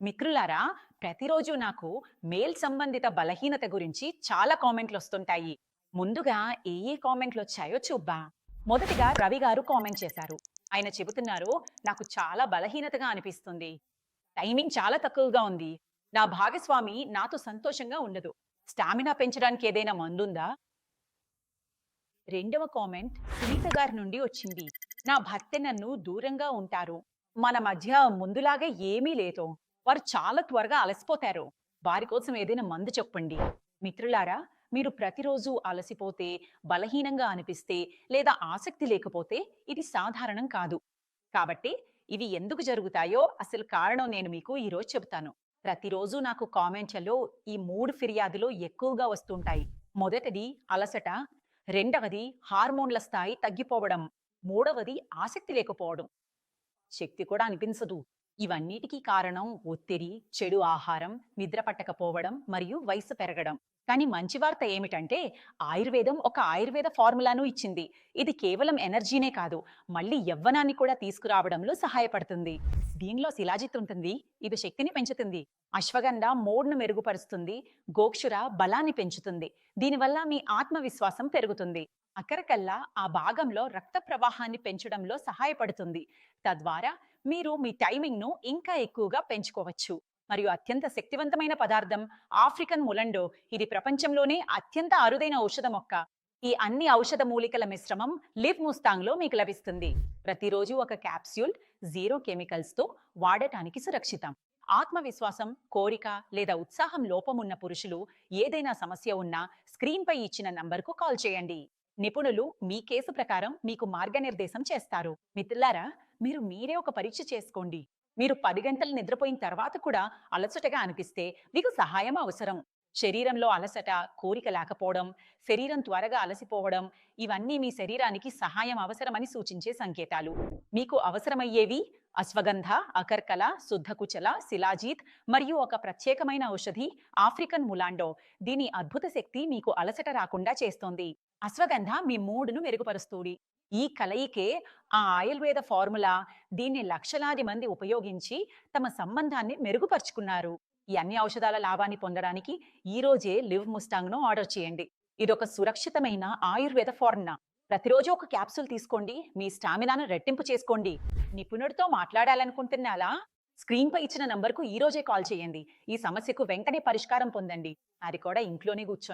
మిత్రులారా, ప్రతిరోజు నాకు మేల్ సంబంధిత బలహీనత గురించి చాలా కామెంట్లు వస్తుంటాయి. ముందుగా ఏ కామెంట్లు వచ్చాయో చూద్దాం. మొదటిగా రవి గారు కామెంట్ చేశారు. ఆయన చెబుతున్నారు, నాకు చాలా బలహీనతగా అనిపిస్తుంది. టైమింగ్ చాలా తక్కువగా ఉంది. నా భాగస్వామి నాతో సంతోషంగా ఉండదు. స్టామినా పెంచడానికి ఏదైనా మందుందా? రెండవ కామెంట్ సునీత గారి నుండి వచ్చింది. నా భర్త నన్ను దూరంగా ఉంటారు. మన మధ్య ముందులాగా ఏమీ లేదు. వారు చాలా త్వరగా అలసిపోతారు. వారి కోసం ఏదైనా మందు చెప్పండి. మిత్రులారా, మీరు ప్రతిరోజు అలసిపోతే, బలహీనంగా అనిపిస్తే లేదా ఆసక్తి లేకపోతే ఇది సాధారణం కాదు. కాబట్టి ఇవి ఎందుకు జరుగుతాయో అసలు కారణం నేను మీకు ఈరోజు చెబుతాను. ప్రతిరోజు నాకు కామెంట్లలో ఈ 3 ఫిర్యాదులు ఎక్కువగా వస్తుంటాయి. మొదటిది అలసట, రెండవది హార్మోన్ల స్థాయి తగ్గిపోవడం, మూడవది ఆసక్తి లేకపోవడం. శక్తి కూడా అనిపించదు. ఇవన్నిటికీ కారణం ఒత్తిడి, చెడు ఆహారం, నిద్ర పట్టకపోవడం మరియు వయసు పెరగడం. కానీ మంచి వార్త ఏమిటంటే ఆయుర్వేదం ఒక ఆయుర్వేద ఫార్ములాను ఇచ్చింది. ఇది కేవలం ఎనర్జీనే కాదు, మళ్ళీ యవ్వనాన్ని కూడా తీసుకురావడంలో సహాయపడుతుంది. దీనిలో శిలాజిత్ ఉంటుంది. ఇది శక్తిని పెంచుతుంది. అశ్వగంధ మూడ్ను మెరుగుపరుస్తుంది. గోక్షుర బలాన్ని పెంచుతుంది. దీనివల్ల మీ ఆత్మవిశ్వాసం పెరుగుతుంది. అక్కరకల్లా ఆ భాగంలో రక్త ప్రవాహాన్ని పెంచడంలో సహాయపడుతుంది. తద్వారా మీరు మీ టైమింగ్ను ఇంకా ఎక్కువగా పెంచుకోవచ్చు. మరియు అత్యంత శక్తివంతమైన పదార్థం ఆఫ్రికన్ ములండో. ఇది ప్రపంచంలోనే అత్యంత అరుదైన ఔషధ మొక్క. ఈ అన్ని ఔషధ మూలికల మిశ్రమం లివ్ ముస్తాంగ్ లో మీకు లభిస్తుంది. ప్రతిరోజు ఒక క్యాప్స్యూల్ 0 కెమికల్స్ తో వాడటానికి సురక్షితం. ఆత్మవిశ్వాసం, కోరిక లేదా ఉత్సాహం లోపం ఉన్న పురుషులు ఏదైనా సమస్య ఉన్నా స్క్రీన్ పై ఇచ్చిన నంబర్కు కాల్ చేయండి. నిపుణులు మీ కేసు ప్రకారం మీకు మార్గనిర్దేశం చేస్తారు. మిత్రులారా, మీరు మీరే ఒక పరీక్ష చేసుకోండి. మీరు 10 గంటలు నిద్రపోయిన తర్వాత కూడా అలసటగా అనిపిస్తే మీకు సహాయం అవసరం. శరీరంలో అలసట, కోరిక లేకపోవడం, శరీరం త్వరగా అలసిపోవడం, ఇవన్నీ మీ శరీరానికి సహాయం అవసరమని సూచించే సంకేతాలు. మీకు అవసరమయ్యేవి అశ్వగంధ, అకర్కల, శుద్ధకుచల, శిలాజీత్ మరియు ఒక ప్రత్యేకమైన ఔషధి ఆఫ్రికన్ ములాండో. దీని అద్భుత శక్తి మీకు అలసట రాకుండా చేస్తోంది. అశ్వగంధ మీ మూడును మెరుగుపరుస్తుంది. ఈ కలయికే ఆ ఆయుర్వేద ఫార్ములా. దీన్ని లక్షలాది మంది ఉపయోగించి తమ సంబంధాన్ని మెరుగుపరుచుకున్నారు. ఈ అన్ని ఔషధాల లాభాన్ని పొందడానికి ఈ రోజే లివ్ ముస్తాంగ్ ను ఆర్డర్ చేయండి. ఇదొక సురక్షితమైన ఆయుర్వేద ఫార్ములా. ప్రతిరోజు ఒక క్యాప్సూల్ తీసుకోండి. మీ స్టామినాను రెట్టింపు చేసుకోండి. నిపుణుడితో మాట్లాడాలనుకుంటున్నారా? స్క్రీన్ పై ఇచ్చిన నంబర్కు ఈ రోజే కాల్ చేయండి. ఈ సమస్యకు వెంటనే పరిష్కారం పొందండి. అది కూడా ఇంట్లోనే కూర్చొని.